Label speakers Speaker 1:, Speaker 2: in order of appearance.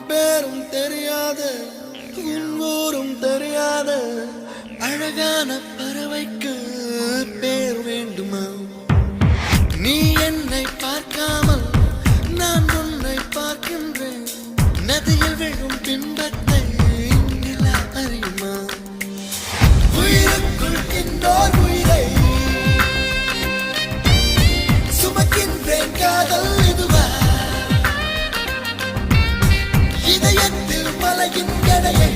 Speaker 1: பேரும் தெரியாத உன் ஊரும் தெரியாத அழகான பறவைக்கு பேர் வேண்டுமா? நீ என்னை பார்க்காமல் நான் உன்னை பார்க்கின்றேன். நதியில் விழும் பின்பத்தை நிலா அறியுமா? உயிருக்குள் இன்னோர் உயிரை சுமக்கின்றேன். காதல் இதுவா? இதயத்தில் மலையின் எடையை